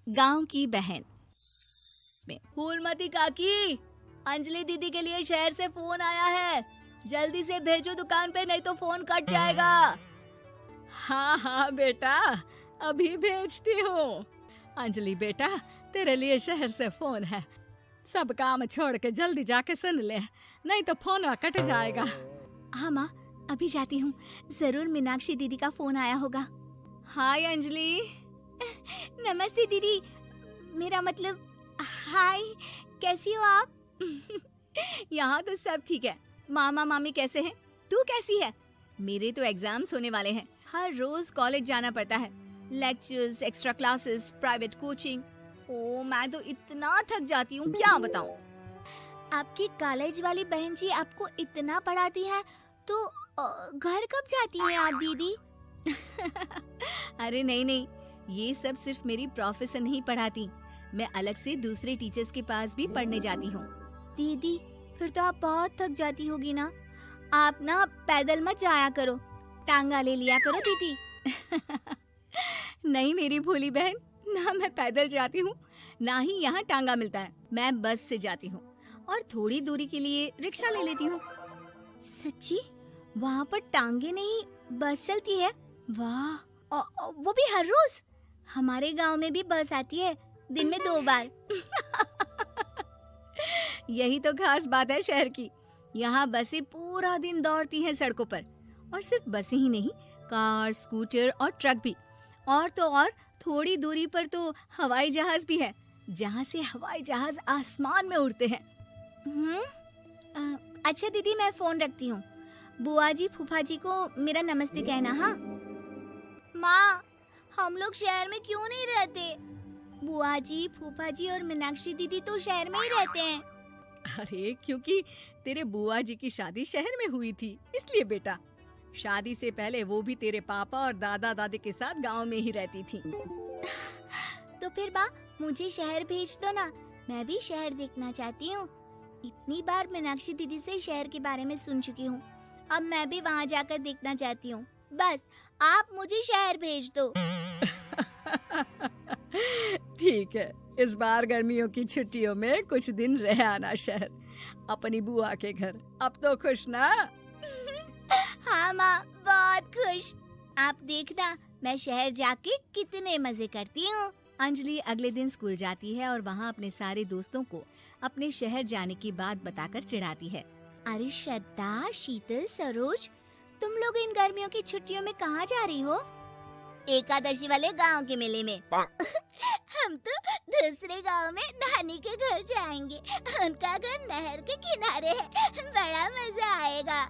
गांव की बहन में। फूलमती काकी, अंजलि दीदी के लिए शहर से फोन आया है, जल्दी से भेजो दुकान पे, नहीं तो फोन कट जाएगा। हाँ हाँ बेटा, अभी भेजती हूँ। अंजलि बेटा, तेरे लिए शहर से फोन है, सब काम छोड़ के जल्दी जाके सुन ले, नहीं तो फोन कट जाएगा। हाँ माँ, अभी जाती हूँ, जरूर मीनाक्षी दीदी का फोन आया होगा। हाय अंजलि। नमस्ते दीदी, मेरा मतलब हाय, कैसी हो आप? यहाँ तो सब ठीक है। मामा मामी कैसे हैं? तू कैसी है? मेरे तो एग्जाम्स होने वाले हैं, हर रोज कॉलेज जाना पड़ता है, lectures, extra classes, private coaching. ओ मैं तो इतना थक जाती हूँ, क्या बताऊँ। आपकी कॉलेज वाली बहन जी आपको इतना पढ़ाती है, तो घर कब जाती हैं आप दीदी? अरे नहीं नहीं, ये सब सिर्फ मेरी प्रोफेसर नहीं पढ़ाती, मैं अलग से दूसरे टीचर्स के पास भी पढ़ने जाती हूँ। दीदी फिर तो आप बहुत थक जाती होगी ना, आप ना पैदल मत जाया करो, टांगा ले लिया करो दीदी। नहीं मेरी भोली बहन, ना मैं पैदल जाती हूँ, ना ही यहाँ टांगा मिलता है, मैं बस से जाती हूँ और थोड़ी दूरी के लिए रिक्शा ले लेती हूँ। सच्ची? वहाँ पर टांगे नहीं बस चलती है? वाह, वो भी हर रोज? हमारे गांव में भी बस आती है, दिन में 2 बार। यही तो खास बात है शहर की, यहाँ बसें पूरा दिन दौड़ती हैं सड़कों पर, और सिर्फ बसें ही नहीं, कार, स्कूटर और ट्रक भी, और तो और थोड़ी दूरी पर तो हवाई जहाज भी है, जहाँ से हवाई जहाज आसमान में उड़ते हैं। अच्छा दीदी, मैं फोन रखती हूँ, बुआ जी फूफा जी को मेरा नमस्ते कहना। हाँ माँ, हम लोग शहर में क्यों नहीं रहते? बुआ जी, फूफा जी और मीनाक्षी दीदी तो शहर में ही रहते हैं। अरे क्योंकि तेरे बुआ जी की शादी शहर में हुई थी, इसलिए बेटा। शादी से पहले वो भी तेरे पापा और दादा दादी के साथ गांव में ही रहती थी। तो फिर माँ, मुझे शहर भेज दो ना, मैं भी शहर देखना चाहती हूँ। इतनी बार मीनाक्षी दीदी से शहर के बारे में सुन चुकी हूँ, अब मैं भी वहाँ जाकर देखना चाहती हूँ। बस आप मुझे शहर भेज दो। ठीक है, इस बार गर्मियों की छुट्टियों में कुछ दिन रह आना शहर, अपनी बुआ के घर। अब तो खुश ना? हाँ माँ, बहुत खुश। आप देखना मैं शहर जाके कितने मजे करती हूँ। अंजलि अगले दिन स्कूल जाती है और वहाँ अपने सारे दोस्तों को अपने शहर जाने की बात बताकर चिढ़ाती है। अरे श्रद्धा, शीतल, सरोज, तुम लोग इन गर्मियों की छुट्टियों में कहाँ जा रही हो? एकादशी वाले गांव के मेले में। हम तो दूसरे गांव में नानी के घर जाएंगे, उनका घर नहर के किनारे है, बड़ा मजा आएगा।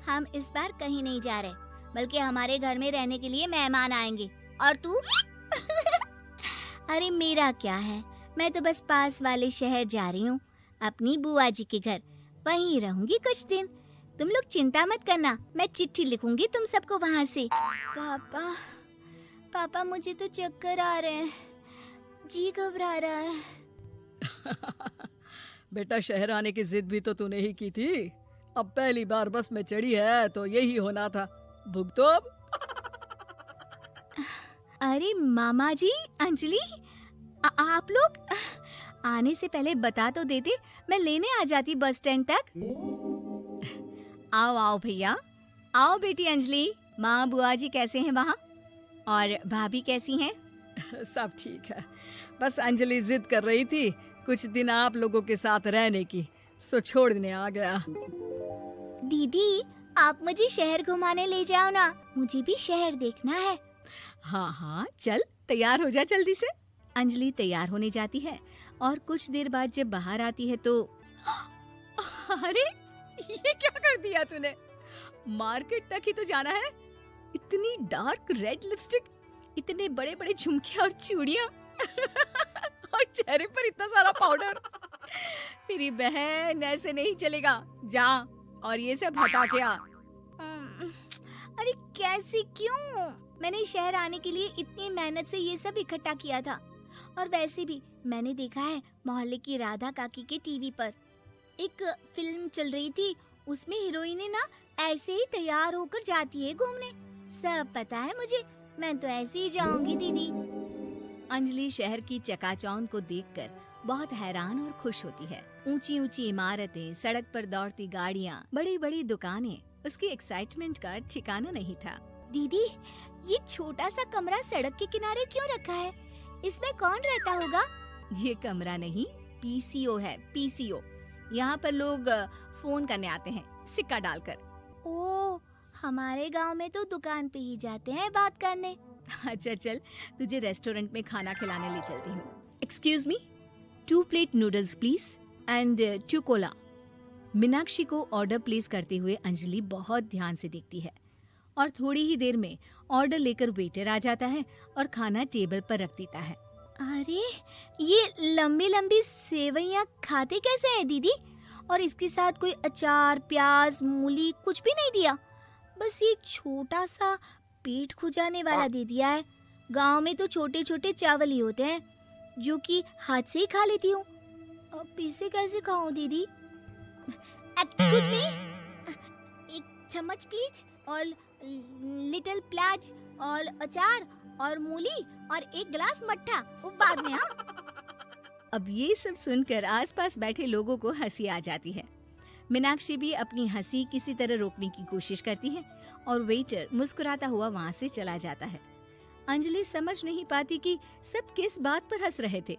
हम इस बार कहीं नहीं जा रहे, बल्कि हमारे घर में रहने के लिए मेहमान आएंगे। और तू? अरे मेरा क्या है, मैं तो बस पास वाले शहर जा रही हूँ, अपनी बुआ जी के घर, वहीं रहूंगी कुछ दिन। तुम लोग चिंता मत करना, मैं चिट्ठी लिखूंगी तुम सबको वहाँ से। पापा मुझे तो चक्कर आ रहे हैं, जी घबरा रहा है। बेटा, शहर आने की जिद भी तो तूने ही की थी, अब पहली बार बस में चढ़ी है तो यही होना था, भुगतो अब। अरे मामा जी, अंजलि, आप लोग आने से पहले बता तो देते, मैं लेने आ जाती बस स्टैंड तक। आओ आओ भैया, आओ बेटी अंजलि। माँ बुआ जी कैसे हैं वहाँ, और भाभी कैसी हैं? सब ठीक है, बस अंजलि जिद कर रही थी कुछ दिन आप लोगों के साथ रहने की, सो छोड़ने आ गया। दीदी, आप मुझे शहर घुमाने ले जाओ ना, मुझे भी शहर देखना है। हाँ हाँ चल, तैयार हो जा जल्दी से। अंजलि तैयार होने जाती है और कुछ देर बाद जब बाहर आती है तो अरे ये क्या कर दिया तूने, मार्केट तक ही तो जाना है, इतनी डार्क रेड लिपस्टिक, इतने बड़े बड़े झुमके और चूड़ियां और चेहरे पर इतना सारा पाउडर। मेरी बहन, ऐसे नहीं चलेगा, जा और ये सब हटा के आ। अरे कैसे, क्यों? मैंने शहर आने के लिए इतनी मेहनत से ये सब इकट्ठा किया था, और वैसे भी मैंने देखा है मोहल्ले की राधा काकी के टीवी पर एक फिल्म चल रही थी, उसमें हीरोइनें ना ऐसे ही तैयार होकर जाती है घूमने। सब पता है मुझे, मैं तो ऐसे ही जाऊंगी दीदी। अंजलि शहर की चकाचौंध को देखकर बहुत हैरान और खुश होती है। ऊंची ऊंची इमारतें, सड़क पर दौड़ती गाड़ियाँ, बड़ी बड़ी दुकानें, उसकी एक्साइटमेंट का ठिकाना नहीं था। दीदी, ये छोटा सा कमरा सड़क के किनारे क्यों रखा है? इसमें कौन रहता होगा? ये कमरा नहीं, पीसीओ है, पीसीओ। यहाँ पर लोग फोन करने आते हैं, सिक्का डालकर। ओ, हमारे गांव में तो दुकान पे ही जाते हैं बात करने। अच्छा चल, तुझे रेस्टोरेंट में खाना खिलाने ले चलती हूँ। Excuse me, 2 plate noodles please and 2 Cola. Meenakshi को ऑर्डर प्लेस करते हुए अंजलि बहुत ध्यान से देखती है और थोड़ी ही देर में ऑर्डर लेकर वेटर आ जाता है और खाना टेबल पर रख देता है। अरे, ये लंबी लंबी सेवइयाँ खाते कैसे हैं दीदी? और इसके साथ कोई अचार, प्याज, मूली कुछ भी नहीं दिया, बस ये छोटा सा पेट खुजाने वाला दे दिया है। गांव में तो छोटे छोटे चावल ही होते हैं जो कि हाथ से ही खा लेती हूँ। अब इसे कैसे खाऊं दीदी? एक्सक्यूज मी, एक चम्मच प्लीज, और लिटिल प्याज और अचार और मूली और एक गिलास मट्ठा, वो बाद में। हाँ। अब ये सब सुनकर आसपास बैठे लोगों को हंसी आ जाती है। मीनाक्षी भी अपनी हंसी किसी तरह रोकने की कोशिश करती है और वेटर मुस्कुराता हुआ वहाँ से चला जाता है। अंजलि समझ नहीं पाती कि सब किस बात पर हंस रहे थे,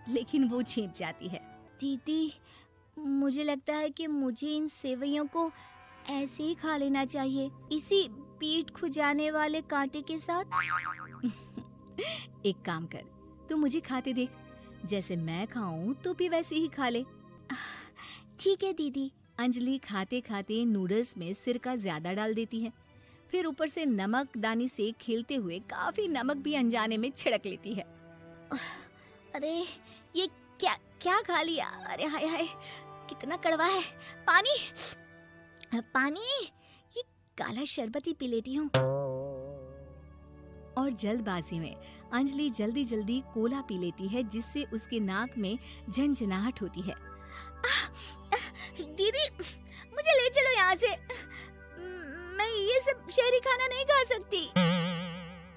लेकिन वो छिप जाती है। दीदी, मुझे लगता है कि मुझे इन सेवइयों को ऐसे ही खा लेना चाहिए, इसी पेट खुजाने वाले कांटे के साथ। एक काम कर, तू मुझे खाते देख, जैसे मैं खाऊं तो भी वैसे ही खा ले। ठीक है दीदी। अंजलि खाते खाते नूडल्स में सिरका ज्यादा डाल देती है, फिर ऊपर से नमक दानी से खेलते हुए काफी नमक भी अनजाने में छिड़क लेती है। अरे, ये क्या क्या खा लिया? अरे हाय हाय, कितना कड़वा है। पानी पानी, ये काला शरबत ही पी लेती हूँ। और जल्दबाजी में अंजलि जल्दी जल्दी कोला पी लेती है, जिससे उसके नाक में झंझनाहट होती है। दीदी, मुझे ले चलो यहाँ से, मैं ये सब शहरी खाना नहीं खा सकती।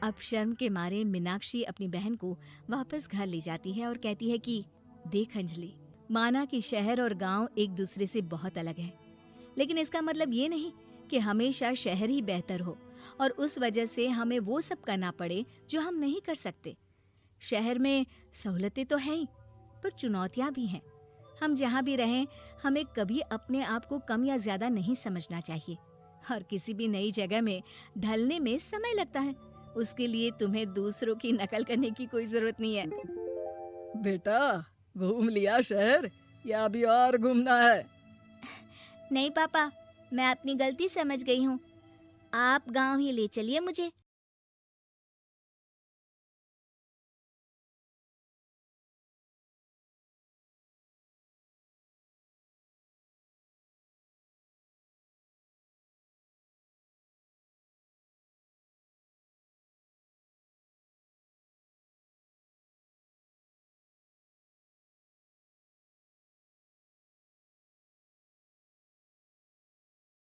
अब शर्म के मारे मीनाक्षी अपनी बहन को वापस घर ले जाती है और कहती है कि देख अंजलि, माना कि शहर और गांव एक दूसरे से बहुत अलग है, लेकिन इसका मतलब ये नहीं कि हमेशा शहर ही बेहतर हो और उस वजह से हमें वो सब करना पड़े जो हम नहीं कर सकते। शहर में सहूलतें तो हैं ही, पर चुनौतियां भी हैं। हम जहाँ भी रहें, हमें कभी अपने आप को कम या ज्यादा नहीं समझना चाहिए। और किसी भी नई जगह में ढलने में समय लगता है, उसके लिए तुम्हें दूसरों की नकल करने की कोई जरूरत नहीं है। बेटा, घूम लिया शहर या अभी और घूमना है? नहीं पापा, मैं अपनी गलती समझ गई हूँ। आप गांव ही ले चलिए मुझे।